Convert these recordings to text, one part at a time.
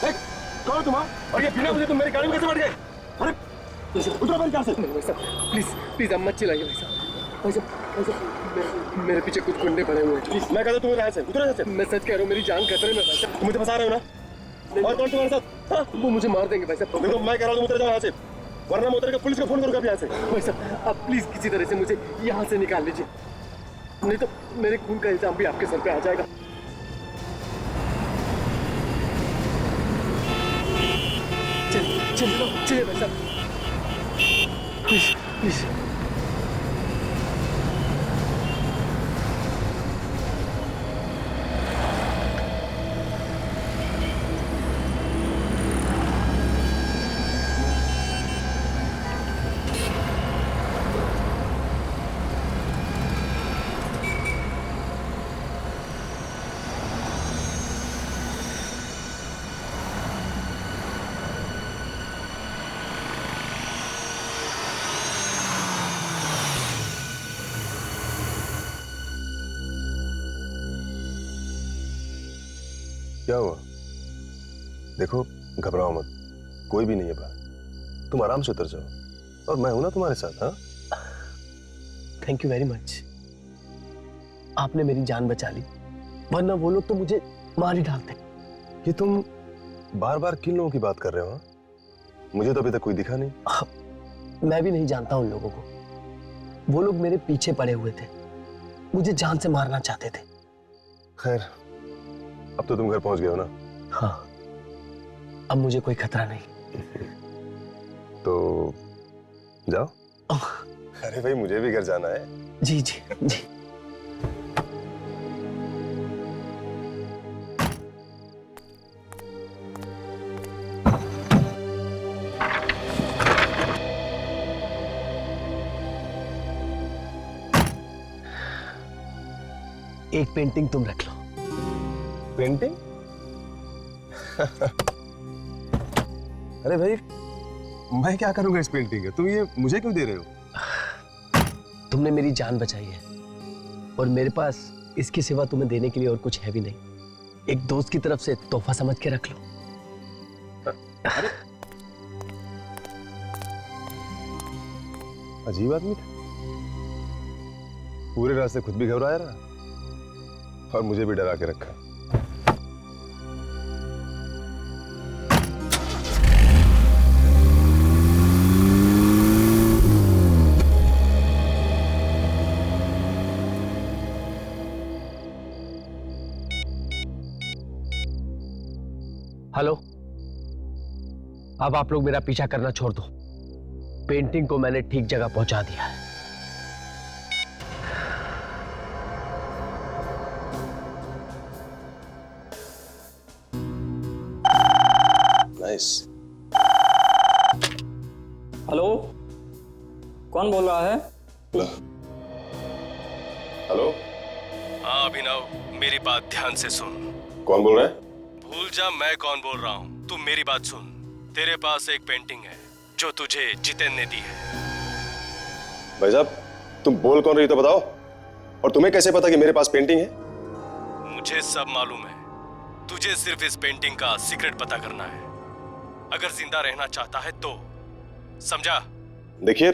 कौन हो तुम? और ये बिना मुझे तुम मेरी गाड़ी में कैसे बैठ गए? अरे उतरो मेरी कार से। भाई साहब प्लीज प्लीज आप मत चिल्लाइए भाई साहब। भाई साहब भाई साहब मेरे पीछे कुछ गुंडे पड़े हुए हैं। प्लीज मैं कहता हूँ तुम यहाँ से उतरो यहाँ से। मैं सच कह रहा हूँ, मेरी जान खतरे में भाई साहब। तुम मुझे फंसा रहे हो ना? और कौन तुम्हारे साथ? हाँ? वो मुझे मार देंगे भाई साहब। देखो मैं कह रहा हूँ तुम उतर जाओ यहाँ से, वरना मैं उतर के पुलिस को फोन करूँगा यहाँ से। भाई साहब आप प्लीज किसी तरह से मुझे यहाँ से निकाल लीजिए, नहीं तो मेरे खून का इल्जाम भी आपके सर पे आ जाएगा। चलिए चलिए चलिए भाई साहब, प्लीज प्लीज। क्या हुआ? देखो घबराओ मत, कोई भी नहीं है बाहर, तुम आराम से उतर जाओ और मैं हूं ना तुम्हारे साथ। हाँ थैंक यू वेरी मच, आपने मेरी जान बचा ली, वरना वो लोग तो मुझे मार ही डालते। ये तुम बार बार किन लोगों की बात कर रहे हो? हाँ? मुझे तो अभी तक कोई दिखा नहीं। मैं भी नहीं जानता उन लोगों को, वो लोग मेरे पीछे पड़े हुए थे, मुझे जान से मारना चाहते थे। खैर अब तो तुम घर पहुंच गए हो ना? हाँ अब मुझे कोई खतरा नहीं। तो जाओ। अरे भाई मुझे भी घर जाना है। जी जी जी। एक पेंटिंग तुम रख लो। पेंटिंग? अरे भाई मैं क्या करूंगा इस पेंटिंग का? तुम ये मुझे क्यों दे रहे हो? तुमने मेरी जान बचाई है और मेरे पास इसके सिवा तुम्हें देने के लिए और कुछ है भी नहीं। एक दोस्त की तरफ से तोहफा समझ के रख लो। अजीब आदमी था, पूरे रास्ते खुद भी घबराया रहा और मुझे भी डरा के रखा। हेलो, अब आप लोग मेरा पीछा करना छोड़ दो, पेंटिंग को मैंने ठीक जगह पहुंचा दिया है। नाइस। हेलो, कौन बोल रहा है? हेलो। हाँ अभिनव, मेरी बात ध्यान से सुन। कौन बोल रहा है? भूल जा मैं कौन बोल रहा हूँ, तू मेरी बात सुन। तेरे पास एक पेंटिंग है जो तुझे जितेन ने दी है। भाई साहब तुम बोल कौन रही तो बताओ, और तुम्हें कैसे पता कि मेरे पास पेंटिंग है? मुझे सब मालूम है, तुझे सिर्फ इस पेंटिंग का सीक्रेट पता करना है, अगर जिंदा रहना चाहता है तो, समझा? देखिए,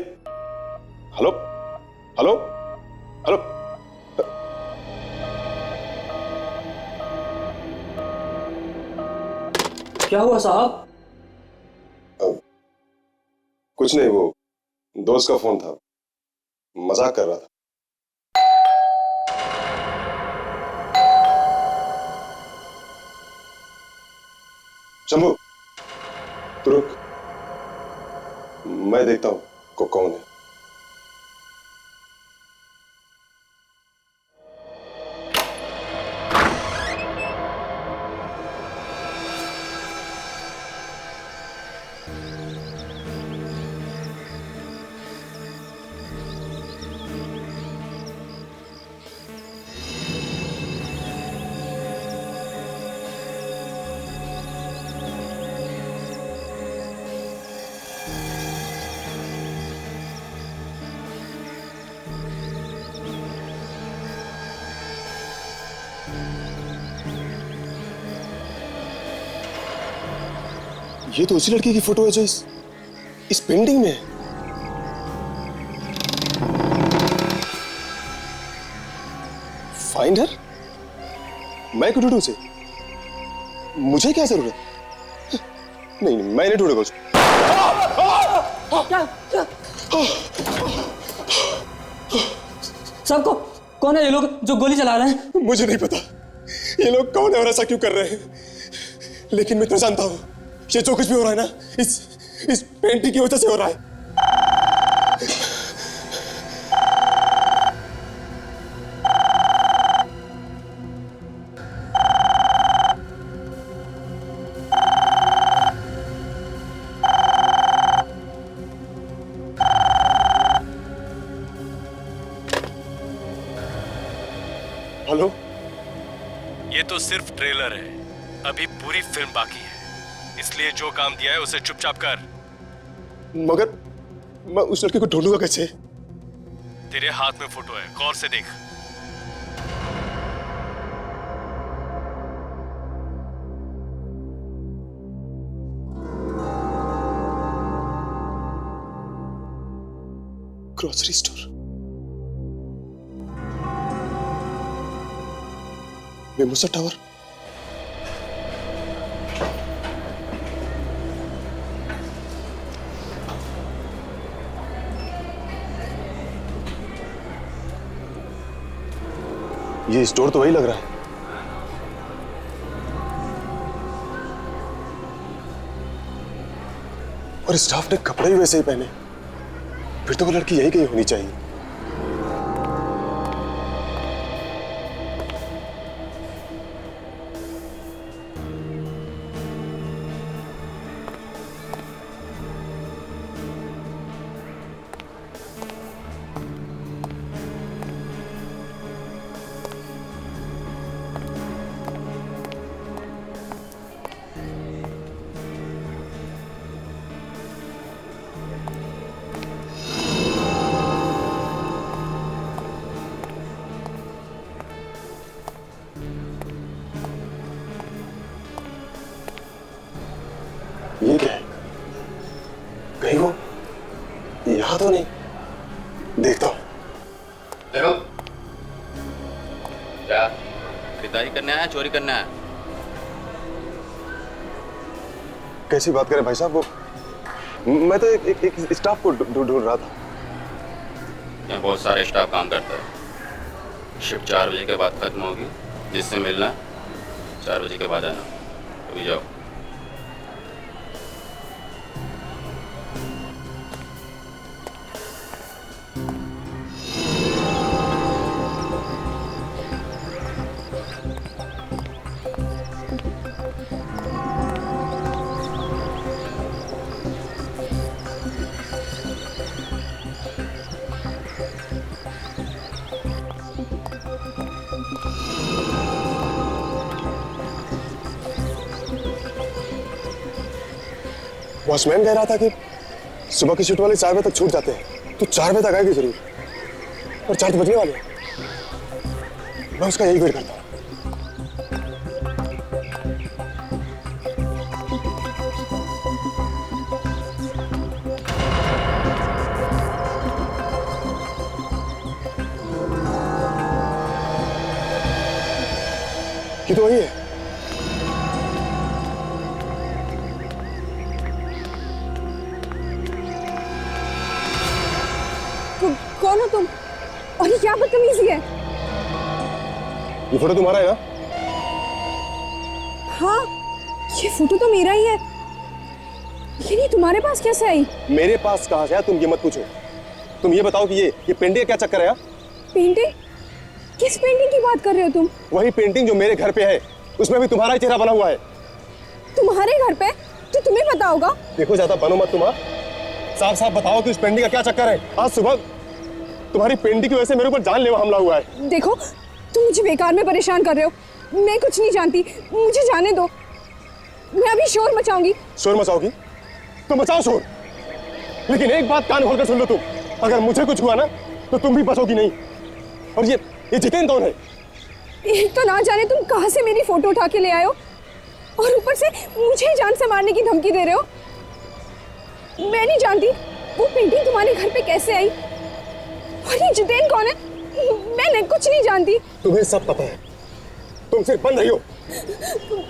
हेलो हेलो हेलो। क्या हुआ साहब? कुछ नहीं, वो दोस्त का फोन था, मजाक कर रहा था। शंभू तू रुक, मैं देखता हूं कौन है। ये तो उसी लड़की की फोटो है जो इस पेंटिंग में है। Find her? मैं क्यों ढूंढूं उसे? मुझे क्या जरूरत? नहीं नहीं, मैं नहीं ढूंढूंगा उसको। सबको कौन है ये लोग जो गोली चला रहे हैं? मुझे नहीं पता ये लोग कौन है और ऐसा क्यों कर रहे हैं, लेकिन मैं तो जानता हूं ये जो कुछ भी हो रहा है ना इस पेंटिंग की वजह से हो रहा है। हेलो, ये तो सिर्फ ट्रेलर है, अभी पूरी फिल्म बाकी है, इसलिए जो काम दिया है उसे चुपचाप कर। मगर मैं उस लड़के को ढूंढूंगा कैसे? तेरे हाथ में फोटो है, गौर से देख। ग्रोसरी स्टोर, मेमोसा टावर, ये स्टोर तो वही लग रहा है। और स्टाफ ने कपड़े भी वैसे ही पहने, फिर तो वो लड़की यही कहीं होनी चाहिए। ये क्या है? कहीं वो यहां तो नहीं? देखता हूं। देखो, क्या खरीदारी करने आया, चोरी करने आया? कैसी बात करें भाई साहब, वो मैं तो एक स्टाफ को ढूंढ रहा था। यहाँ बहुत सारे स्टाफ काम करता है। शिफ्ट 4 बजे के बाद खत्म होगी, जिससे मिलना 4 बजे के बाद आना। अभी जाओ। वॉचमैन कह रहा था कि सुबह की शिफ्ट वाले 4 बजे तक छूट जाते हैं, तो 4 बजे तक आएगी जरूर, और 4 तो बजने वाले हैं। मैं उसका यही वेट करता हूँ। ये तो वही है। कौन हो तुम? और ये क्या बदतमीजी है? ये फोटो तुम्हारा है ना? हाँ, ये फोटो तो मेरा ही है, लेकिन ये तुम्हारे पास कैसे आई? मेरे पास कहाँ से है तुम ये मत पूछो। तुम ये बताओ कि ये पेंटिंग का क्या चक्कर है? पेंटिंग? किस पेंटिंग की बात कर रहे हो तुम? वही पेंटिंग जो मेरे घर पे है, उसमें भी तुम्हारा ही चेहरा बना हुआ है। तुम्हारे घर पे? तो तुम्हें पता होगा। देखो ज्यादा बनो मत, तुम साफ साफ बताओ कि उस पेंटिंग का क्या चक्कर है। आज सुबह तुम्हारी पेंटिंग की वजह से मेरे ऊपर जानलेवा हमला हुआ है। देखो, तुम मुझे बेकार में परेशान कर रहे हो, मैं कुछ नहीं जानती, मुझे जाने दो। मैं अभी शोर मचाऊंगी। शोर मचाओगी तो मचाओ शोर, लेकिन एक बात कान खोलकर सुन लो तुम, अगर मुझे कुछ हुआ ना तो तुम भी बचोगी नहीं। और ये जितेन कौन है? एक तो ना जाने तुम कहां से मेरी फोटो उठा के ले आए हो, और ऊपर से मुझे जान से मारने की धमकी दे रहे हो। मैं नहीं जानती वो पेंटिंग तुम्हारे घर पे कैसे आई, और ये जितेन कौन है, मैं कुछ नहीं जानती। तुम्हें सब पता है, तुम सिर्फ बंद रही हो।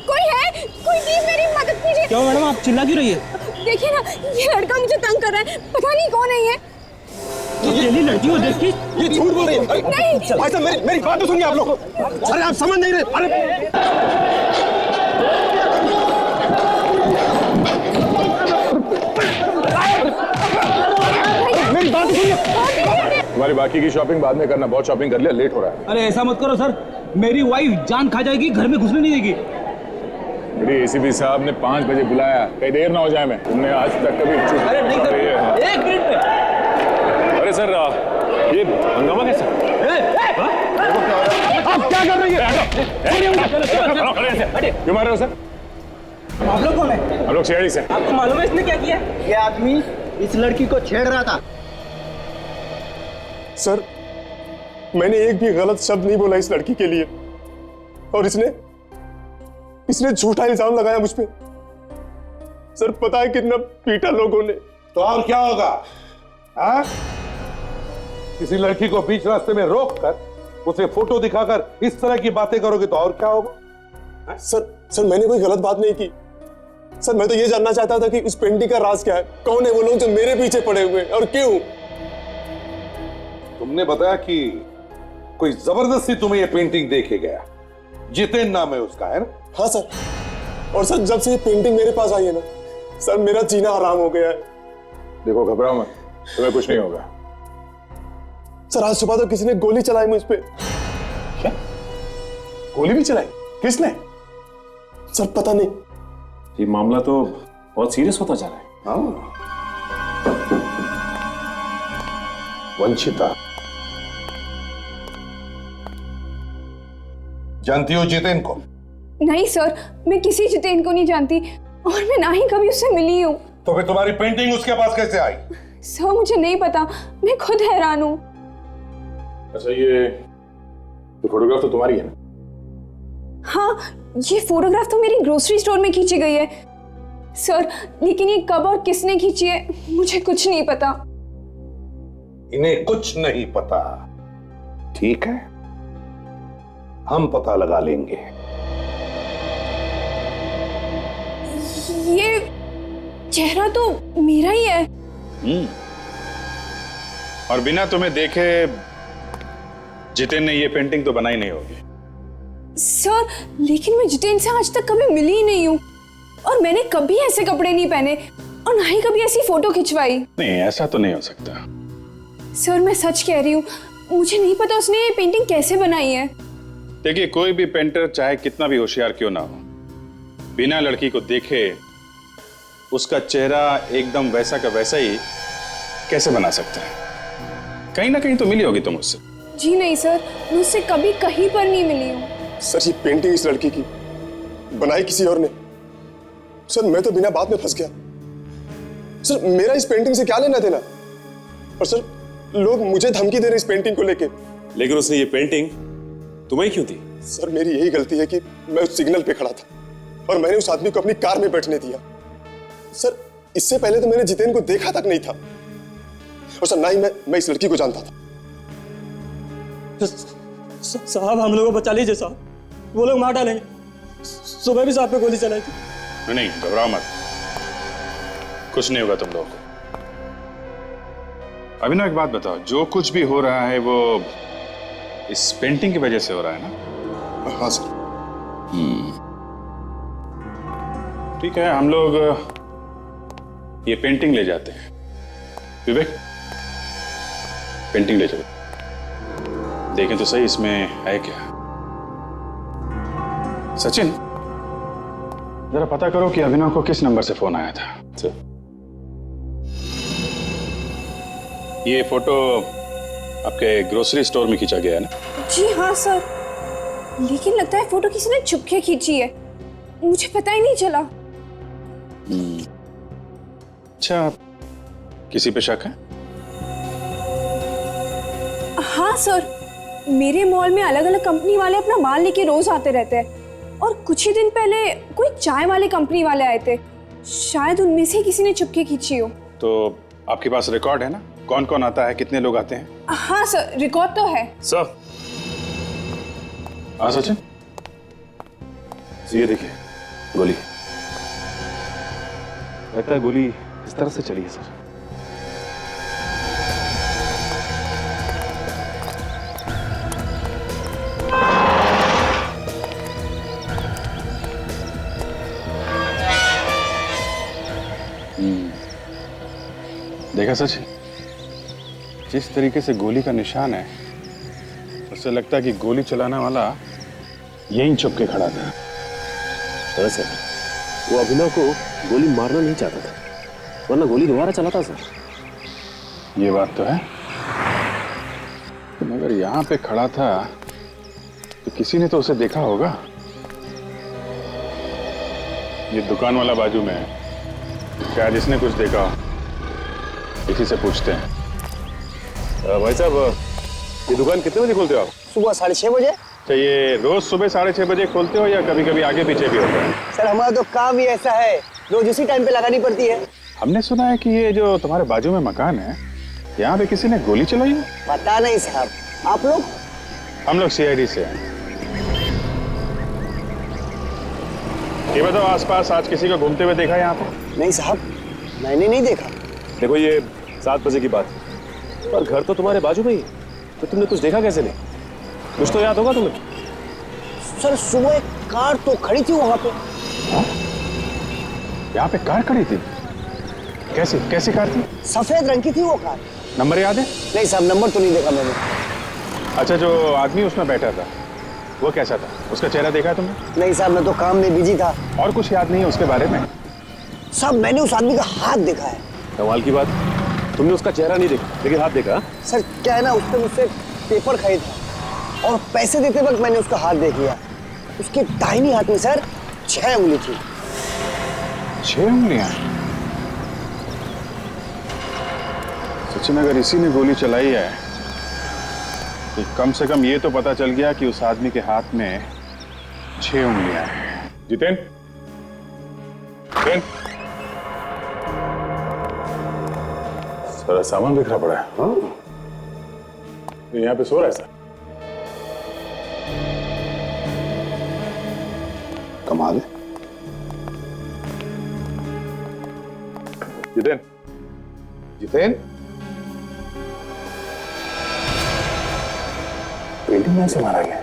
कोई है, कोई प्लीज मेरी मदद कीजिए। क्यों मैडम, आप चिल्ला क्यों रही है? देखिए ना, ये लड़का मुझे तंग कर रहा है, पता नहीं कौन है ये। ये लड़की को देख के ये झूठ बोल रही है। नहीं। भाई साहब मेरी बात तो सुनिए आप लोग। अरे आप समझ नहीं रहे। अरे मेरी बात तो सुनिए। तुम्हारी बाकी की शॉपिंग बाद में करना, बहुत शॉपिंग कर लिया, लेट हो रहा है। अरे ऐसा मत करो सर, मेरी वाइफ जान खा जाएगी, घर में घुसने नहीं देगी। मेरी एसीपी साहब ने 5 बजे बुलाया, कहीं देर ना हो जाए। मैं तुमने आज तक कभी अरे नहीं सर, एक मिनट में। अरे सर ये हंगामा कैसा? आप क्या कर रही है? क्यों मार रहे हो सर? आप लोग कौन है? हम लोग शेयरी से। आपको मालूम है इसने क्या किया? ये आदमी इस लड़की को छेड़ रहा था। सर मैंने एक भी गलत शब्द नहीं बोला इस लड़की के लिए, और इसने झूठा इल्जाम लगाया मुझ पे। सर पता है कितना पीटा लोगों ने। तो और क्या होगा? हाँ? किसी लड़की को बीच रास्ते में रोक कर उसे फोटो दिखाकर इस तरह की बातें करोगे तो और क्या होगा? सर मैंने कोई गलत बात नहीं की। सर मैं तो ये जानना चाहता था कि उस पेंटिंग का राज क्या है, कौन है वो लोग जो मेरे पीछे पड़े हुए हैं और क्यों। तुमने बताया कि कोई जबरदस्ती तुम्हें ये पेंटिंग दे के गया, जितेन नाम है उसका, है ना? हाँ सर, और सर जब से ये पेंटिंग मेरे पास आई है ना सर, मेरा जीना हराम हो गया है। देखो घबराओ मत, तुम्हें कुछ नहीं होगा। सर आज सुबह तो किसी ने गोली चलाई मुझ पे। क्या? गोली भी चलाई? किसने? सर पता नहीं। ये मामला तो बहुत सीरियस होता जा रहा है। हाँ। वंशिता, जानती हो जितेन को? नहीं सर, मैं किसी जितेन को नहीं जानती, और मैं ना ही कभी उससे मिली हूँ। तो फिर तुम्हारी पेंटिंग उसके पास कैसे आई? सर मुझे नहीं पता, मैं खुद हैरान हूँ। अच्छा ये फोटोग्राफ तो तुम्हारी है ना? हाँ, ये फोटोग्राफ तो मेरी ग्रोसरी स्टोर में खींची गई है सर, लेकिन ये कब और किसने खींची है मुझे कुछ नहीं पता। इन्हें कुछ नहीं पता, ठीक है? हम पता लगा लेंगे। ये चेहरा तो मेरा ही है। और बिना तुम्हें देखे जितेन ने ये पेंटिंग तो बनाई नहीं होगी। सर लेकिन मैं जितेन से आज तक कभी मिली ही नहीं हूँ, और मैंने कभी ऐसे कपड़े नहीं पहने और ना ही कभी ऐसी फोटो खिंचवाई। नहीं ऐसा तो नहीं हो सकता। सर मैं सच कह रही हूँ, मुझे नहीं पता उसने ये पेंटिंग कैसे बनाई है। देखिए कोई भी पेंटर चाहे कितना भी होशियार क्यों ना हो, बिना लड़की को देखे उसका चेहरा एकदम वैसा का वैसा ही कैसे बना सकता है? कहीं ना कहीं तो मिली होगी तुम उससे। जी नहीं सर, मैं उससे कभी कहीं पर नहीं मिली हूँ। सर ये पेंटिंग इस लड़की की बनाई किसी और ने। सर मैं तो बिना बात में फंस गया। सर मेरा इस पेंटिंग से क्या लेना देना? और सर लोग मुझे धमकी दे रहे इस पेंटिंग को लेके। लेकिन उसने ये पेंटिंग तुम्हें क्यों दी? सर मेरी यही गलती है कि मैं उस सिग्नल पे खड़ा था और मैंने उस आदमी को अपनी कार में बैठने दिया। सर इससे पहले तो मैंने जितेन को देखा तक नहीं था, और सर ना ही मैं इस लड़की को जानता था। साहब हम लोगों को बचा लीजिए साहब, वो लोग मार डालेंगे। सुबह भी साहब पे गोली चलाई थी। नहीं घबराओ मत, कुछ नहीं होगा तुम लोगों को। अभिनव एक बात बताओ, जो कुछ भी हो रहा है वो इस पेंटिंग की वजह से हो रहा है ना? हाँ सर। ठीक है, हम लोग ये पेंटिंग ले जाते हैं। विवेक पेंटिंग ले चलो, देखें तो सही इसमें है क्या। सचिन जरा पता करो कि अभिनव को किस नंबर से फोन आया था। ये फोटो आपके ग्रोसरी स्टोर में खींचा गया है ना? जी हाँ सर, लेकिन लगता है फोटो किसी ने छुपके खींची है, मुझे पता ही नहीं चला। अच्छा, किसी पे शक है? हाँ सर, मेरे मॉल में अलग अलग कंपनी वाले अपना माल लेके रोज आते रहते हैं, और कुछ ही दिन पहले कोई चाय वाले कंपनी वाले आए थे, शायद उनमें से किसी ने चुपके खींची हो। तो आपके पास रिकॉर्ड है ना, कौन कौन आता है, कितने लोग आते हैं? हाँ सर, रिकॉर्ड तो है। सर हाँ सचिन, ये देखिए गोली, लगता है गोली इस तरह से चली है सर। देखा सचिन, जिस तरीके से गोली का निशान है उससे लगता है कि गोली चलाने वाला यहीं छुप के खड़ा था। सर, वो अभिनव को गोली मारना नहीं चाहता था, वरना गोली दोबारा चलाता सर। ये बात तो है, मगर यहाँ पे खड़ा था तो किसी ने तो उसे देखा होगा। ये दुकान वाला बाजू में है, शायद इसने कुछ देखा हो, इसी से पूछते हैं। भाई साहब, ये दुकान कितने बजे खोलते हो आप? सुबह 6:30 बजे। तो ये रोज सुबह 6:30 बजे खोलते हो या कभी कभी आगे पीछे भी होता है? सर हमारा तो काम ही ऐसा है, रोज उसी टाइम पे लगानी पड़ती है। हमने सुना है कि ये जो तुम्हारे बाजू में मकान है, यहाँ पे किसी ने गोली चलाई है। पता नहीं साहब, आप लोग? हम लोग CID से हैं। ये बताओ, आसपास आज किसी को घूमते हुए देखा यहाँ पे? नहीं साहब, मैंने नहीं देखा। देखो ये 7 बजे की बात है, और घर तो तुम्हारे बाजू में ही है, तो तुमने कुछ देखा कैसे नहीं? कुछ तो याद होगा तुम्हें। सर सुबह एक कार तो खड़ी थी वहां पे। यहाँ पे कार खड़ी थी? कैसी कैसी कार थी? सफेद रंग की थी वो कार। नंबर याद है? नहीं साहब, नंबर तो नहीं देखा मैंने। अच्छा, जो आदमी उसमें बैठा था वो कैसा था, उसका चेहरा देखा है तुमने? नहीं साहब, मैं तो काम में बिजी था। और कुछ याद नहीं है उसके बारे में? साहब मैंने उस आदमी का हाथ देखा है। कमाल की बात, तुमने उसका चेहरा नहीं देखा लेकिन हाथ देखा? सर क्या है ना, उसने मुझसे पेपर खरीदा और पैसे देते वक्त मैंने उसका हाथ देख लिया। उसके दाहिनी हाथ में सर 6 उंगली थी। 6 उंगलियां? सचिन, अगर इसी ने गोली चलाई है तो कम से कम ये तो पता चल गया कि उस आदमी के हाथ में 6 उंगलियां हैं। जितेंद्र, सारा सामान बिखरा पड़ा है। हाँ? यहाँ पे सो रहा है सर। कमाल है। जितेंद्र, पेंटिंग में से मारा गया।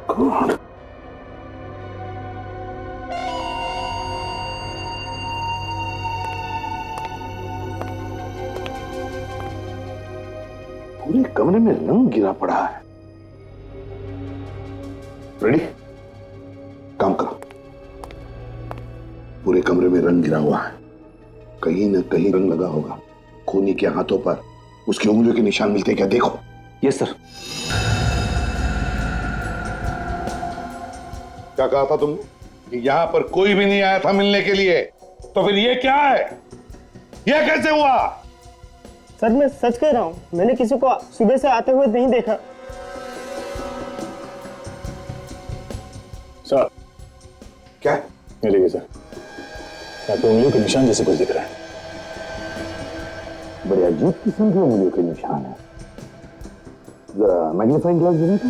कौन? पूरे कमरे में रंग गिरा पड़ा है। रेडी? काम करो। पूरे कमरे में रंग गिरा हुआ है, कहीं ना कहीं रंग लगा होगा। खूनी के हाथों पर उसकी उंगलियों के निशान मिलते क्या, देखो। Yes sir. क्या कहा था तुमने कि यहां पर कोई भी नहीं आया था मिलने के लिए? तो फिर ये क्या है? ये कैसे हुआ? सर मैं सच कह रहा हूँ, मैंने किसी को सुबह से आते हुए नहीं देखा। सर क्या? ये लीजिए सर, यहाँ पे उंगलियों के निशान जैसे कुछ दिख रहा है। बड़े अजीब किस्म के उंगलियों के निशान है। जरा मैग्नीफाइंग ग्लास देना तो।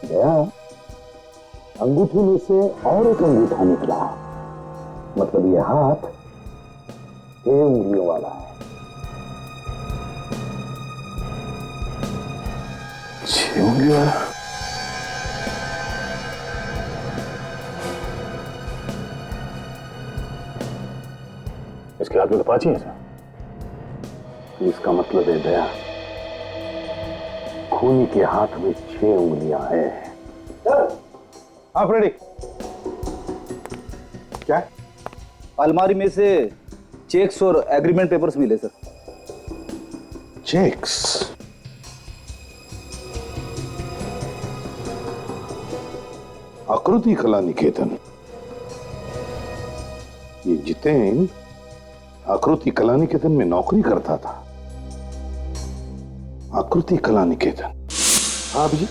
गया, अंगूठी में से और एक अंगूठा निकला, मतलब ये हाथ 6 उंगलियों वाला है। 6 उंगलियों वाला? इसके हाथ में तो 5 ही है सर। इसका मतलब है दया, खूनी के हाथ में 6 उंगलियां हैं। आप रेडी? क्या? अलमारी में से चेक्स और एग्रीमेंट पेपर्स मिले सर। चेक्स? आकृति कला निकेतन। ये जितेंद्र आकृति कला निकेतन में नौकरी करता था। आकृति कला निकेतन। हाँ अभी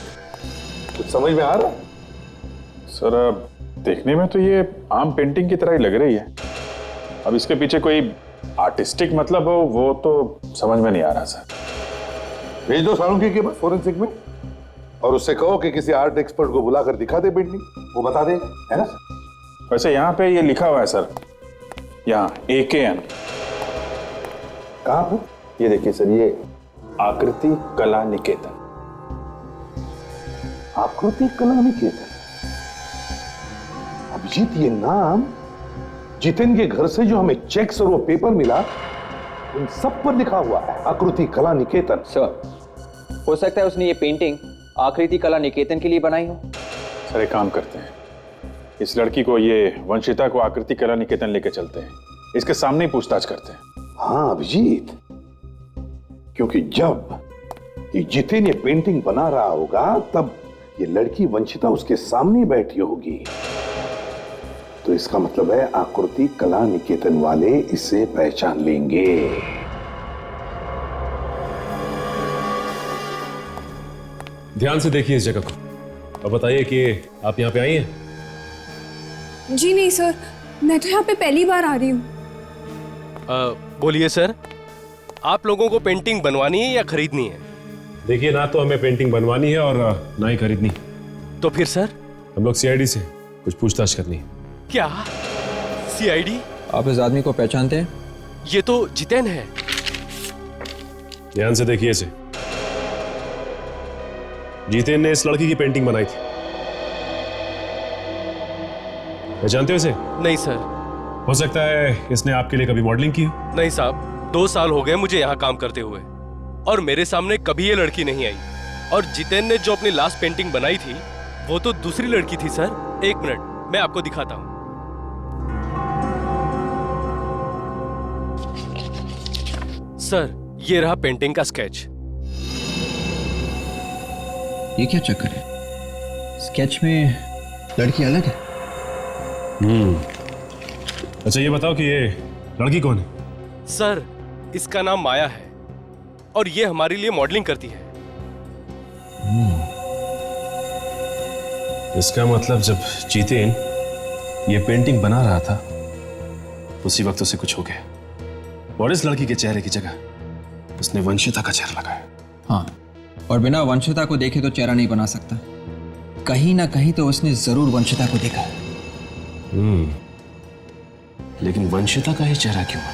कुछ समझ में आ रहा है? सर अब देखने में तो ये आम पेंटिंग की तरह ही लग रही है। अब इसके पीछे कोई आर्टिस्टिक मतलब हो वो तो समझ में नहीं आ रहा सर। भेज दो सालुंकी के पास फोरेंसिक में और उससे कहो कि किसी आर्ट एक्सपर्ट को बुलाकर दिखा दे पेंटिंग, वो बता देगा, है ना? वैसे यहाँ पे ये लिखा हुआ है सर, यहाँ AKN। कहाँ पर? ये देखिए सर, ये आकृति कला निकेतन। आकृति कला निकेतन। अभिजीत, ये नाम जितेन के घर से जो हमें चेक्स और वो पेपर मिला उन सब पर लिखा हुआ है आकृति कला निकेतन। सर, हो सकता है उसने ये पेंटिंग आकृति कला निकेतन के लिए बनाई हो। सर एक काम करते हैं, इस लड़की को, ये वंशिता को आकृति कला निकेतन लेके चलते हैं, इसके सामने ही पूछताछ करते हैं। हाँ अभिजीत, क्योंकि जब ये जितेन ये पेंटिंग बना रहा होगा तब ये लड़की वंशिता उसके सामने बैठी होगी, तो इसका मतलब है आकृति कला निकेतन वाले इसे पहचान लेंगे। ध्यान से देखिए इस जगह को और बताइए कि आप यहाँ पे आई हैं। जी नहीं सर, मैं तो यहाँ पे पहली बार आ रही हूँ। बोलिए सर, आप लोगों को पेंटिंग बनवानी है या खरीदनी है? देखिए, ना तो हमें पेंटिंग बनवानी है और ना ही खरीदनी। तो फिर सर? हम लोग CID से कुछ पूछताछ करनी है। क्या CID? आप इस आदमी को पहचानते हैं? ये तो जितेन है। ध्यान से देखिए इसे। जितेन ने इस लड़की की पेंटिंग बनाई थी। पहचानते हो इसे? नहीं सर। हो सकता है इसने आपके लिए कभी मॉडलिंग की हो। नहीं साहब, 2 साल हो गए मुझे यहाँ काम करते हुए और मेरे सामने कभी ये लड़की नहीं आई। और जितेन ने जो अपनी लास्ट पेंटिंग बनाई थी वो तो दूसरी लड़की थी सर। 1 मिनट, मैं आपको दिखाता हूँ। सर, ये रहा पेंटिंग का स्केच। ये क्या चक्कर है? स्केच में लड़की अलग है। अच्छा ये बताओ कि ये लड़की कौन है? सर, इसका नाम माया है और ये हमारे लिए मॉडलिंग करती है। इसका मतलब जब जितेन ये पेंटिंग बना रहा था उसी वक्त उसे कुछ हो गया और इस लड़की के चेहरे की जगह उसने वंशिता का चेहरा लगाया। हाँ, और बिना वंशिता को देखे तो चेहरा नहीं बना सकता। कहीं ना कहीं तो उसने जरूर वंशिता को देखा। लेकिन वंशिता का ही चेहरा क्यों बना?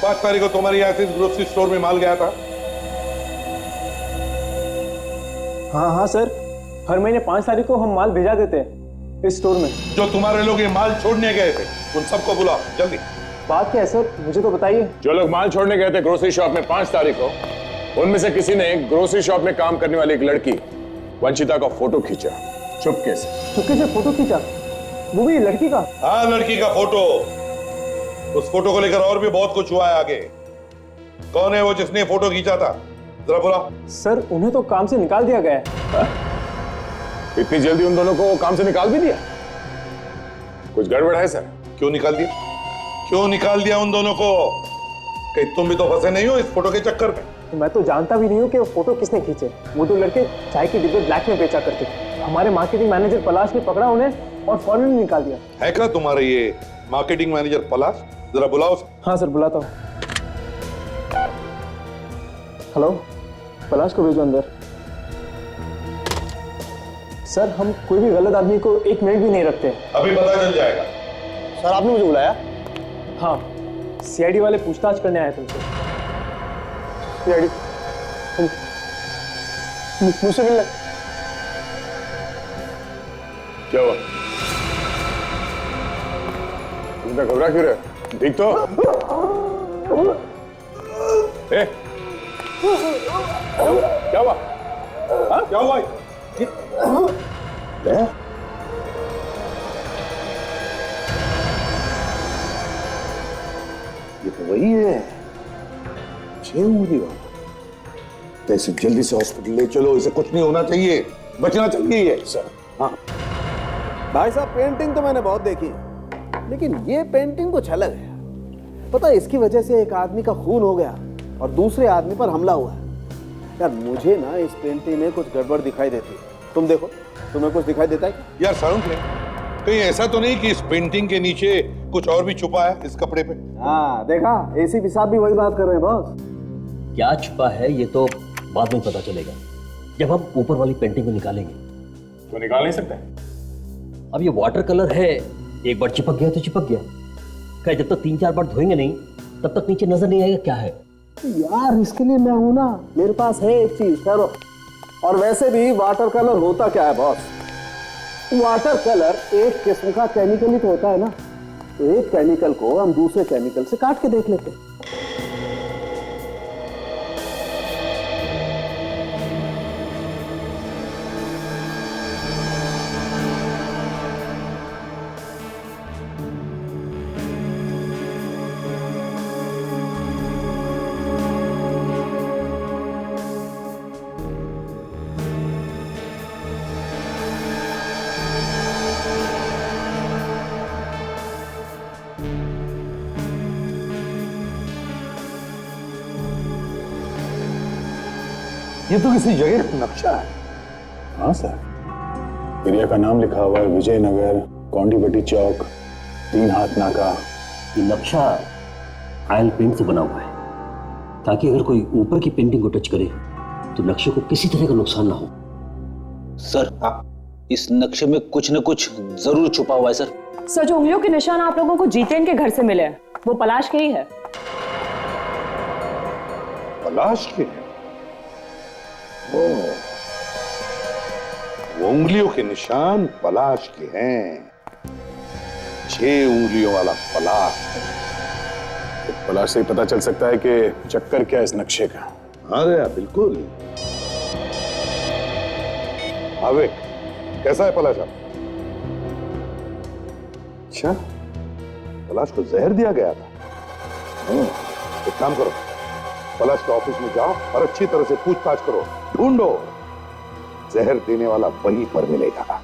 5 तारीख को तुम्हारे यहाँ से ग्रोसरी स्टोर में माल गया था। हाँ सर, हर महीने 5 तारीख को हम माल भेजा देते हैं इस स्टोर में। जो तुम्हारे लोग ये माल छोड़ने गए थे उन सबको बुलाओ जल्दी। बात क्या है सर, मुझे तो बताइए। जो लोग माल छोड़ने गए थे ग्रोसरी शॉप में 5 तारीख को, उनमें से किसी ने ग्रोसरी शॉप में काम करने वाली एक लड़की वंशिता का फोटो खींचा चुपके से। चुपके से फोटो खींचा? वो भी लड़की का? हाँ, लड़की का फोटो। उस फोटो को लेकर और भी बहुत कुछ हुआ है आगे। कौन है वो जिसने फोटो खींचा था? जरा बुलाओ। सर, उन्हें तो काम से निकाल दिया गया है। इतनी जल्दी उन दोनों को काम से निकाल भी दिया? कुछ गड़बड़ है सर? क्यों निकाल दिया? क्यों निकाल दिया उन दोनों को? कहीं तुम भी तो फंसे नहीं हो इस फोटो के चक्कर में? मैं तो जानता भी नहीं हूँ कि वो फोटो किसने खींचे। वो 2 लड़के चाय के डिब्बे ब्लैक में बेचा करते थे। हमारे मार्केटिंग मैनेजर पलाश ने पकड़ा उन्हें और फौरन निकाल दिया। है क्या तुम्हारे ये मार्केटिंग मैनेजर पलाश? जरा बुलाओ। हाँ सर, बुलाता हूँ। हेलो, पलाश को भेजो अंदर। सर, हम कोई भी गलत आदमी को 1 मिनट भी नहीं रखते। अभी पता चल जाएगा। सर, आपने मुझे बुलाया? हाँ, CID वाले पूछताछ करने आए तुमसे। CID मुझसे मिलना। क्या हुआ? तुम घबरा क्यों रहे? ठीक तो? क्या हुआ? हाँ? क्या हुआ? ये तो वही है, 6 उंगली वाला। तो इसे जल्दी से हॉस्पिटल ले चलो, इसे कुछ नहीं होना चाहिए, बचना चाहिए ये। सर, हाँ भाई साहब, पेंटिंग तो मैंने बहुत देखी, लेकिन ये पेंटिंग कुछ अलग है। पता है इसकी वजह से एक आदमी का खून हो गया और दूसरे आदमी पर हमला हुआ है। यार मुझे ना इस पेंटिंग में कुछ गड़बड़ दिखाई देती है। तुम देखो, तुम्हें कुछ दिखाई देता है? यार सारुण कहीं ऐसा तो नहीं कि इस पेंटिंग के नीचे कुछ और भी छुपा है इस कपड़े पे? हाँ देखा, एसीपी साहब भी वही बात कर रहे हैं बॉस। क्या छुपा है ये तो बाद में पता चलेगा, जब हम ऊपर वाली पेंटिंग को निकालेंगे। तो निकाल नहीं सकते? अब ये वाटर कलर है, एक बार चिपक गया तो चिपक गया। खैर जब तक 3-4 बार धोएंगे नहीं तब तक नीचे नजर नहीं आएगा क्या है। यार इसके लिए मैं हूं ना, मेरे पास है एक चीज करो। और वैसे भी वाटर कलर होता क्या है बॉस? वाटर कलर एक किस्म का केमिकल ही तो होता है ना। तो एक केमिकल को हम दूसरे केमिकल से काट के देख लेते हैं। ये तो किसी जगह का नक्शा है। हाँ सर, एरिया का नाम लिखा हुआ है विजयनगर, कौंडीपट्टी चौक, 3 हाथ नाका। ये नक्शा ऑयल पेंट से बना हुआ है ताकि अगर कोई ऊपर की पेंटिंग को टच करे तो नक्शे को किसी तरह का नुकसान ना हो। सर इस नक्शे में कुछ न कुछ जरूर छुपा हुआ है सर। सर जो उंगलियों के निशान आप लोगों को जितेन के घर से मिले हैं वो पलाश के ही है। पलाश के? वो उंगलियों के निशान पलाश के हैं। 6 उंगलियों वाला पलाश। पलाश से ही पता चल सकता है कि चक्कर क्या है इस नक्शे का। हाँ गया बिल्कुल। आवेक कैसा है पलाश? अच्छा, पलाश को जहर दिया गया था। एक काम करो, पलाश के ऑफिस में जाओ और अच्छी तरह से पूछताछ करो, ढूंढो। जहर देने वाला वहीं पर मिलेगा।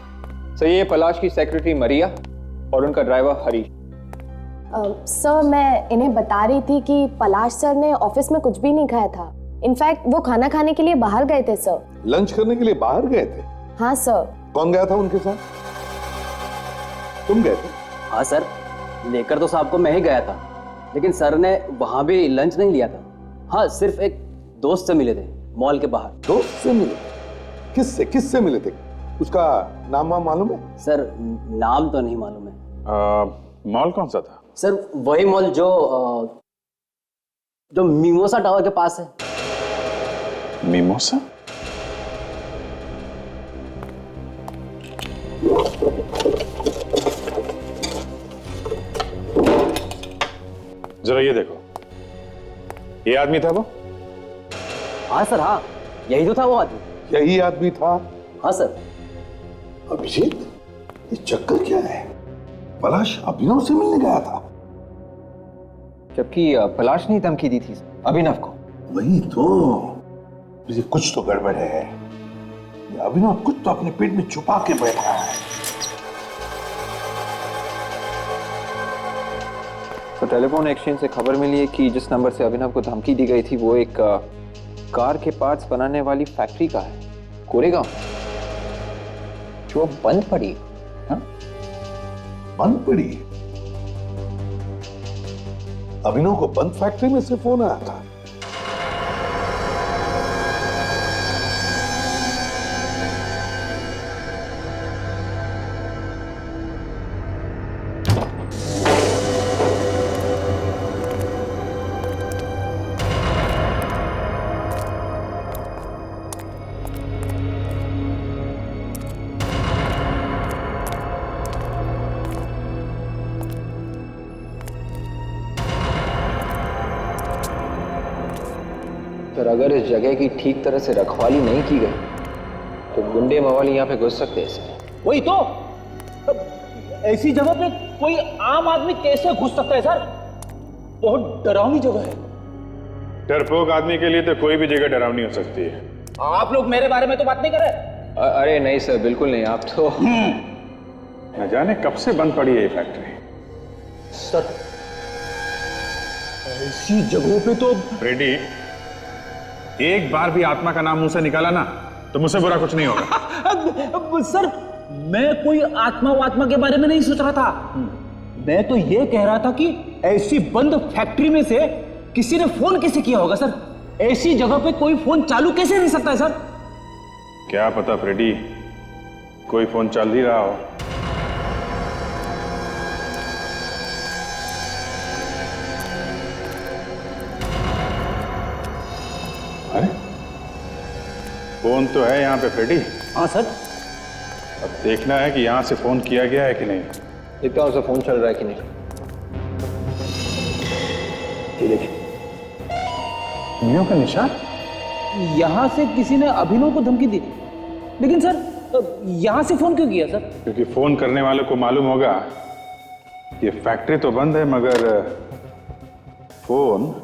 सर ये पलाश की सेक्रेटरी मरिया और उनका ड्राइवर हरीश। सर मैं इन्हें बता रही थी कि पलाश सर ने ऑफिस में कुछ भी नहीं खाया था। इनफैक्ट वो खाना खाने के लिए बाहर गए थे सर। लंच करने के लिए बाहर गए थे? हाँ सर। कौन गया था उनके साथ? तुम गए थे? हाँ सर, लेकर तो साहब को मैं ही गया था, लेकिन सर ने वहां भी लंच नहीं लिया था। हाँ, सिर्फ एक दोस्त से मिले थे मॉल के बाहर। दोस्त से मिले? किससे मिले थे? उसका नाम वाम मालूम है? सर नाम तो नहीं मालूम है। मॉल कौन सा था? सर वही मॉल जो मिमोसा टावर के पास है। मिमोसा? जरा ये देखो, ये आदमी था वो? हाँ सर, हाँ यही तो था वो आदमी। यही आदमी था? हाँ सर। अभिजीत, ये चक्कर क्या है? पलाश अभिनव से मिलने गया था, जबकि पलाश ने धमकी दी थी अभिनव को। वही तो, मुझे कुछ तो गड़बड़ है। ये अभिनव कुछ तो अपने पेट में छुपा के बैठा है। तो टेलीफोन एक्सचेंज से खबर मिली है कि जिस नंबर से अभिनव को धमकी दी गई थी वो एक कार के पार्ट्स बनाने वाली फैक्ट्री का है, कोरेगांव, जो बंद पड़ी। हाँ? बंद पड़ी? अभिनव को बंद फैक्ट्री में से फोन आया था। सर अगर इस जगह की ठीक तरह से रखवाली नहीं की गई तो गुंडे मवाली यहाँ पे घुस सकते हैं सर। वही तो, ऐसी जगह पे कोई आम आदमी कैसे घुस सकता है सर? बहुत डरावनी जगह है। डरपोक आदमी के लिए तो कोई भी जगह डरावनी हो सकती है। आप लोग मेरे बारे में तो बात नहीं कर रहे। अरे नहीं सर, बिल्कुल नहीं। आप तो न जाने कब से बंद पड़ी है ये फैक्ट्री। सर ऐसी जगहों पे तो फ्रेडी, एक बार भी आत्मा का नाम मुंह से निकाला ना तो मुझसे बुरा कुछ नहीं होगा। सर, मैं कोई आत्मा के बारे में नहीं सोच रहा था। मैं तो ये कह रहा था कि ऐसी बंद फैक्ट्री में से किसी ने फोन कैसे किया होगा सर? ऐसी जगह पे कोई फोन चालू कैसे रह सकता है सर? क्या पता फ्रेडी, कोई फोन चल ही रहा हो। अरे फोन तो है यहाँ पे फ्रेडी। हाँ सर। अब देखना है कि यहाँ से फोन किया गया है कि नहीं। देखता हूँ फोन चल रहा है कि नहीं। ये देखिए, उंगलियों का निशान। यहाँ से किसी ने अभिनव को धमकी दी, लेकिन सर यहाँ से फोन क्यों किया सर? क्योंकि फोन करने वालों को मालूम होगा ये फैक्ट्री तो बंद है मगर फोन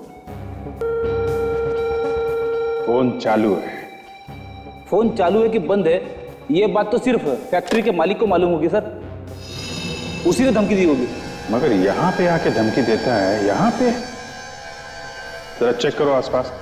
चालू है। फोन चालू है कि बंद है ये बात तो सिर्फ फैक्ट्री के मालिक को मालूम होगी सर। उसी ने धमकी दी होगी। मगर यहाँ पे आके धमकी देता है, यहाँ पे जरा चेक करो आसपास।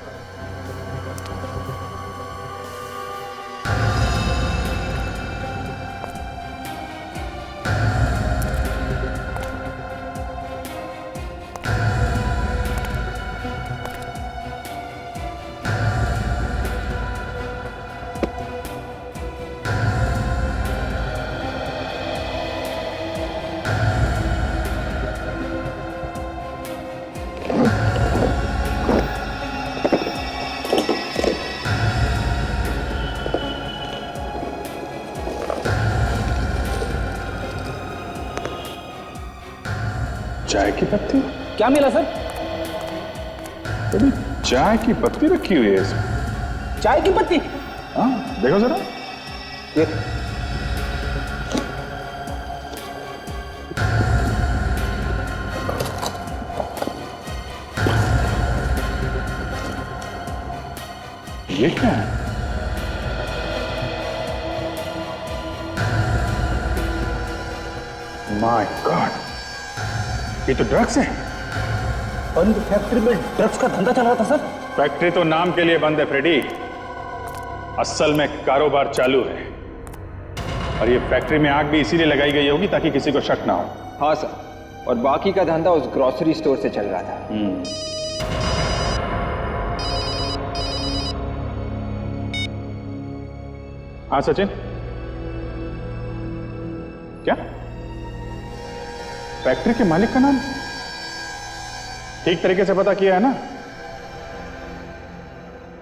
चाय की पत्ती? क्या मिला सर? अभी चाय की पत्ती रखी हुई है इसमें। चाय की पत्ती? हाँ, देखो जरा। ये क्या है? माय गॉड, ये तो ड्रग्स है। बंद फैक्ट्री में ड्रग्स का धंधा चल रहा था सर? फैक्ट्री तो नाम के लिए बंद है फ्रेडी, असल में कारोबार चालू है। और ये फैक्ट्री में आग भी इसीलिए लगाई गई होगी ताकि किसी को शक ना हो। हाँ सर, और बाकी का धंधा उस ग्रोसरी स्टोर से चल रहा था। हाँ सचिन, क्या फैक्ट्री के मालिक का नाम ठीक तरीके से पता किया है ना?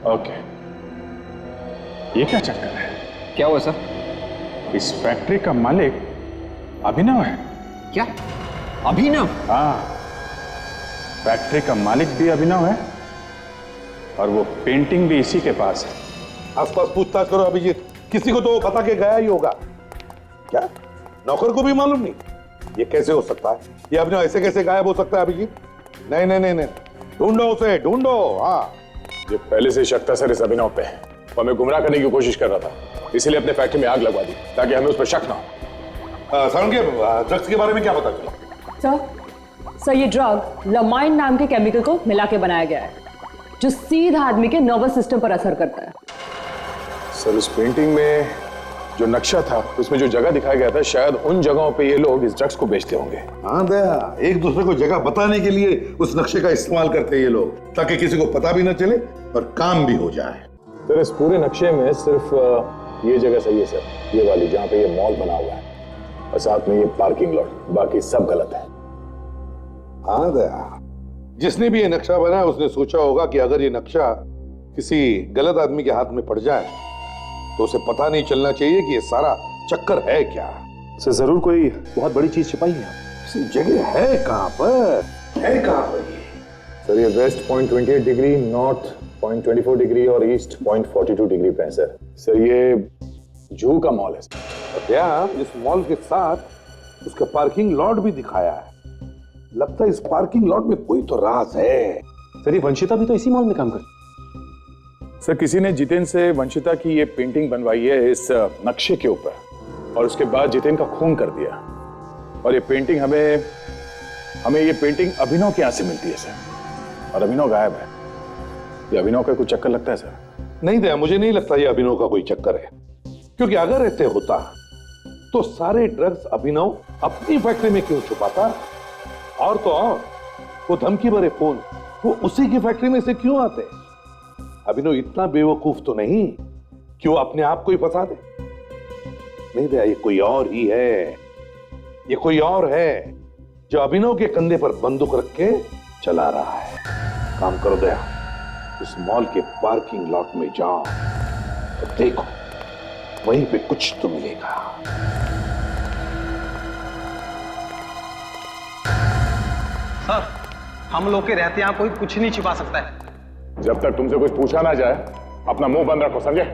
ओके, ये क्या चक्कर है? क्या हुआ सर? इस फैक्ट्री का मालिक अभिनव है। क्या अभिनव? हाँ, फैक्ट्री का मालिक भी अभिनव है और वो पेंटिंग भी इसी के पास है। आसपास पूछताछ करो अभिजीत, किसी को तो पता के गया ही होगा। क्या नौकर को भी मालूम नहीं? ये कैसे हो सकता है? ये अभिनव ऐसे कैसे गायब हो सकता है अभिजीत? नहीं नहीं नहीं नहीं, ढूंढो उसे, ढूंढो। हाँ, ये पहले से शक था सर इस अभिनव पे, और मैं गुमराह करने की कोशिश कर रहा था, इसीलिए अपने फैक्ट्री में आग लगवा दी ताकि हमें उस पर शक ना हो। सर, उनके ड्रग्स के बारे में क्या पता चला? सर ये ड्रग लमाइन नाम के केमिकल को मिला के बनाया गया है जो सीधा आदमी के नर्वस सिस्टम पर असर करता है। सर, इस पेंटिंग में जो नक्शा था उसमें जो जगह दिखाया गया था, शायद उन जगहों पे ये लोग इस ड्रग्स को बेचते होंगे। हाँ दया, एक दूसरे को जगह बताने के लिए उस नक्शे का इस्तेमाल करते हैं ये लोग, ताकि किसी को पता भी न चले और काम भी हो जाए। सर, इस पूरे नक्शे में सिर्फ ये जगह सही है सर, ये वाली जहाँ पे ये मॉल बना हुआ है, और साथ में ये पार्किंग लॉट, बाकी सब गलत है। हाँ दया, जिसने भी ये नक्शा बनाया उसने सोचा होगा कि अगर ये नक्शा किसी गलत आदमी के हाथ में पड़ जाए तो उसे पता नहीं चलना चाहिए कि ये सारा चक्कर है क्या। सर, जरूर कोई बहुत बड़ी चीज छिपाई है। इस जगह है कहां पर? है कहां पर ये? सर, ये वेस्ट 0.28 डिग्री, नॉर्थ 0.24 डिग्री और ईस्ट 0.42 डिग्री पे है सर। सर, ये जू का मॉल है। क्या इस मॉल के साथ उसका पार्किंग लॉट भी दिखाया है? लगता है इस पार्किंग लॉट में कोई तो राज है। सर, ये वंशिता भी तो इसी मॉल में काम करती। सर, किसी ने जितेन से वंशिता की ये पेंटिंग बनवाई है इस नक्शे के ऊपर, और उसके बाद जितेन का खून कर दिया, और ये पेंटिंग हमें ये पेंटिंग अभिनव के यहाँ से मिलती है सर। और अभिनव गायब है। ये अभिनव का कुछ चक्कर लगता है सर? नहीं दया, मुझे नहीं लगता ये अभिनव का कोई चक्कर है, क्योंकि अगर ऐसे होता तो सारे ड्रग्स अभिनव अपनी फैक्ट्री में क्यों छुपाता? और तो और वो धमकी भरे फोन वो उसी की फैक्ट्री में से क्यों आते? अभिनव इतना बेवकूफ तो नहीं कि वो अपने आप को ही फंसा दे। नहीं दया, ये कोई और ही है, ये कोई और है जो अभिनव के कंधे पर बंदूक रख के चला रहा है। काम करो दया, उस मॉल के पार्किंग लॉट में जाओ तो देखो वहीं पे कुछ तो मिलेगा। सर, हम लोग के रहते यहाँ कोई कुछ नहीं छिपा सकता है। जब तक तुमसे कुछ पूछा ना जाए अपना मुंह बंद रखो, समझे?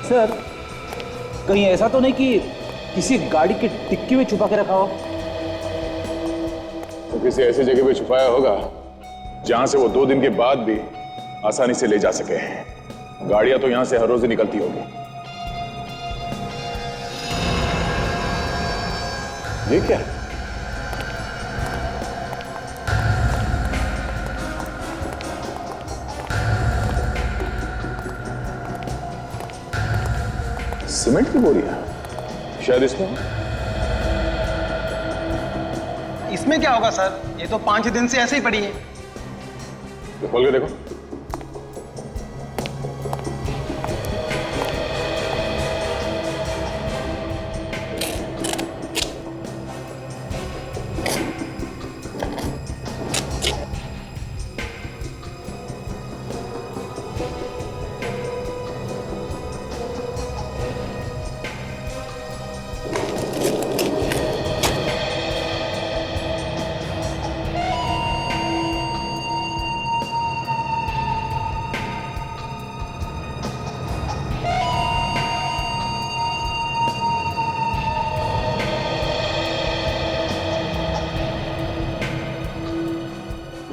सर, कहीं ऐसा तो नहीं कि किसी गाड़ी की डिक्की में छुपा के रखा हो? तो किसी ऐसी जगह पे छुपाया होगा जहां से वो 2 दिन के बाद भी आसानी से ले जा सके। गाड़ियां तो यहां से हर रोज निकलती होगी। ये क्या है? सीमेंट की बोरियां शायद इसमें क्या होगा सर? ये तो 5 दिन से ऐसे ही पड़ी है। तो खोल के देखो।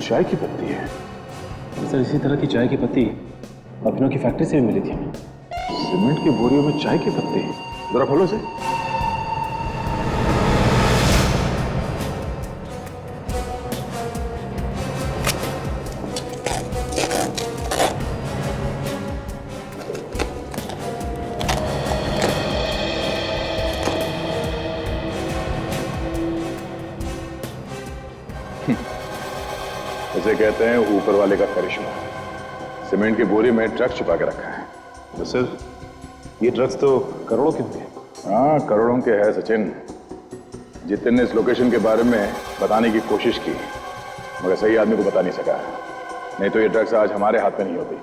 चाय की पत्ती है सर। इसी तरह की चाय की पत्ती अभिनव की फैक्ट्री से भी मिली थी हमें। सीमेंट की बोरियों में चाय की पत्ती, जरा खोलो से। इसे कहते हैं ऊपर वाले का करिश्मा। सीमेंट की बोरी में ट्रक छुपा के रखा है। तो सर ये ड्रग्स तो करोड़ों के होंगे। हाँ, करोड़ों के है सचिन। जितिन ने इस लोकेशन के बारे में बताने की कोशिश की मगर सही आदमी को बता नहीं सका। नहीं तो ये ड्रग्स आज हमारे हाथ में नहीं होती।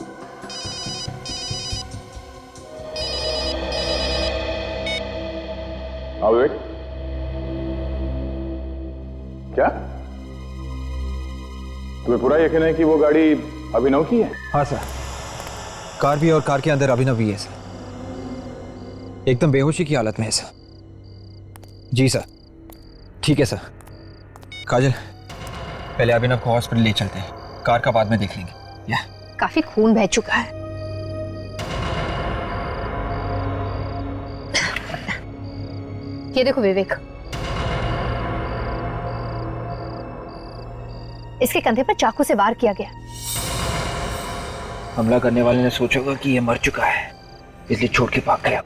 हाँ विवेक, क्या तुम्हें पूरा यकीन है कि वो गाड़ी अभिनव की है? हाँ सर, कार भी और कार के अंदर अभिनव भी है सर। एकदम बेहोशी की हालत में है सर। जी सर, ठीक है सर। काजल, पहले अभिनव को हॉस्पिटल ले चलते हैं, कार का बाद में देख लेंगे। या काफी खून बह चुका है। ये देखो विवेक, इसके कंधे पर चाकू से वार किया गया। हमला करने वाले ने सोचा होगा कि ये मर चुका है, इसलिए छोड़ के भाग गया।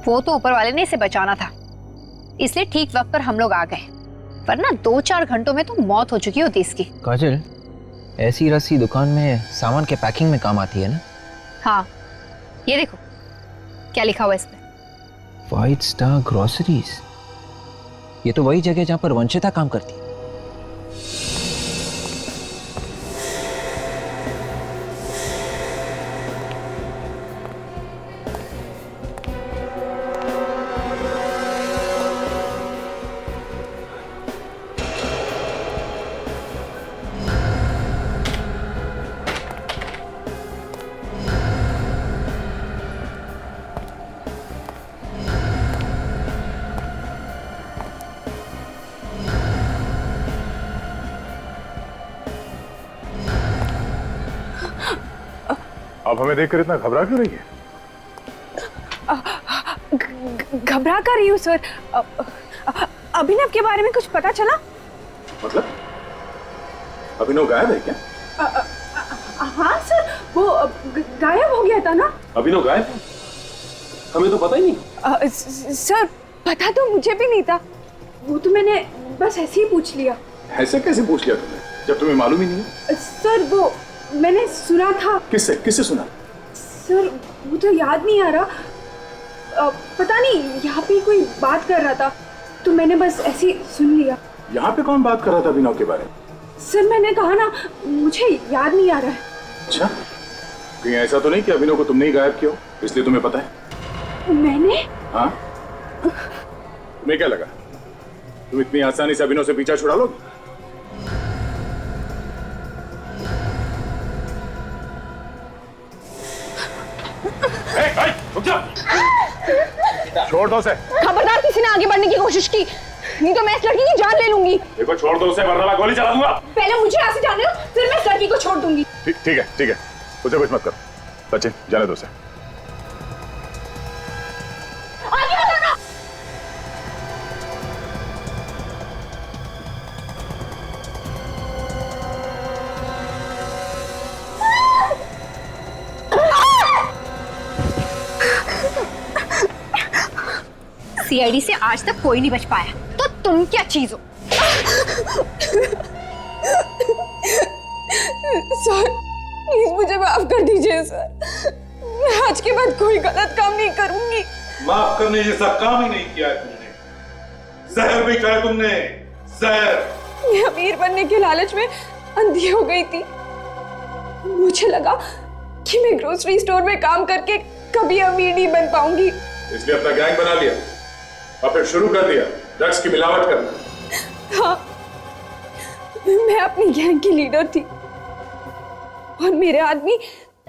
वो तो ऊपर वाले ने इसे बचाना था, इसलिए ठीक वक्त पर हम लोग आ गए, वरना 2-4 घंटों में तो मौत हो चुकी होती इसकी। काजल, ऐसी रस्सी दुकान में सामान के पैकिंग में काम आती है ना? हाँ, ये देखो क्या लिखा हुआ है इस पे। White star groceries. ये तो वही जगह जहां पर वंशिता काम करती है। आप हमें देखकर इतना घबरा क्यों रही है? घबरा कर रही हूँ सर। अभिनव के बारे में कुछ पता चला? मतलब अभिनव गायब है क्या? हाँ सर, वो गायब हो गया था ना। अभिनव गायब है? हमें तो पता ही नहीं। सर पता तो मुझे भी नहीं था, वो तो मैंने बस ऐसे ही पूछ लिया। ऐसे कैसे पूछ लिया तुमने जब तुम्हें मालूम ही नहीं है? सर वो मैंने सुना था। किससे सुना? सर वो तो याद नहीं आ रहा। पता नहीं, यहाँ पे कोई बात कर रहा था तो मैंने बस ऐसे ही सुन लिया। यहाँ पे कौन बात कर रहा था अभिनव के बारे में? सर मैंने कहा ना, मुझे याद नहीं आ रहा है। अच्छा, कहीं ऐसा तो नहीं कि अभिनव को तुमने ही गायब किया हो इसलिए तुम्हें पता है? मैंने? हाँ, तुम्हें क्या लगा तुम इतनी आसानी से अभिनव से पीछा छुड़ा लोगे? रुक जा। छोड़ दो उसे। खबरदार किसी ने आगे बढ़ने की कोशिश की, नहीं तो मैं इस लड़की की जान ले लूंगी। देखो छोड़ दो उसे वरना मैं गोली चला दूंगा। पहले मुझे यहाँ से जाने दो, फिर मैं इस लड़की को छोड़ दूंगी। ठीक है उसे कुछ मत करो। सचिन जाने दो उसे। आगे बताना। सीआईडी से आज तक कोई नहीं बच पाया, तो तुम क्या चीज हो? सर प्लीज मुझे माफ कर दीजिए सर, मैं आज के बाद कोई गलत काम नहीं करूंगी। माफ करने जैसा काम ही नहीं किया है तुमने। जहर बेचा है तुमने, जहर। मैं अमीर बनने के लालच में अंधी हो गई थी। मुझे लगा कि मैं ग्रोसरी स्टोर में काम करके कभी अमीर नहीं बन पाऊंगी, इसलिए अपना गैंग बना लिया और फिर शुरू कर दिया ड्रग्स की मिलावट करना। हाँ, मैं अपनी गैंग की लीडर थी और मेरे आदमी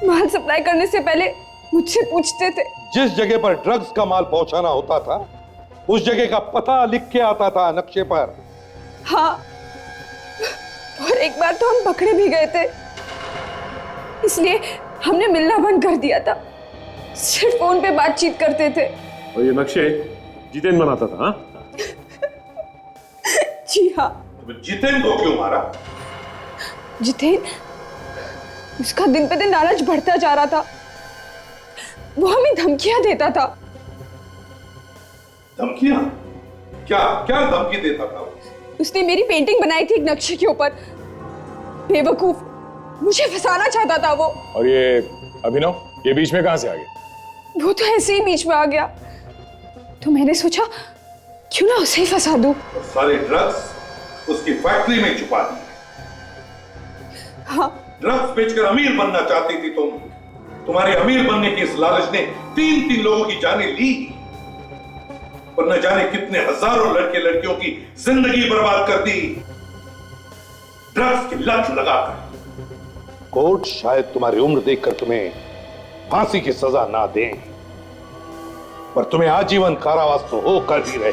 माल सप्लाई करने से पहले मुझसे पूछते थे। जिस जगह पर ड्रग्स का माल पहुंचाना होता था उस जगह का पता लिख के आता था नक्शे पर। हाँ, और एक बार तो हम पकड़े भी गए थे, इसलिए हमने मिलना बंद कर दिया था, सिर्फ फोन पे बातचीत करते थे। और ये नक्शे जितेन बनाता था? हाँ? जी हाँ। जितेन को क्यों मारा? जितेन, उसका दिन पे दिन लालच बढ़ता जा रहा था, वो हमें धमकियां देता था। धमकियां? क्या क्या धमकी देता था? उसने मेरी पेंटिंग बनाई थी एक नक्शे के ऊपर। बेवकूफ, मुझे फंसाना चाहता था वो। और ये अभिनव ये बीच में कहां से आ गया? वो तो ऐसे ही बीच में आ गया, तो मैंने सोचा क्यों ना उसे ही फंसा दूं। सारे ड्रग्स उसकी फैक्ट्री में छुपा दिए। हाँ। ड्रग्स बेचकर अमीर बनना चाहती थी तुम। तुम्हारे अमीर बनने की इस लालच ने 3 लोगों की जानें ली, पर न जाने कितने हजारों लड़के लड़कियों की जिंदगी बर्बाद कर दी ड्रग्स की लत लगाकर। कोर्ट शायद तुम्हारी उम्र देखकर तुम्हें फांसी की सजा ना दे, पर तुम्हें आजीवन कारावास तो होकर ही रहे।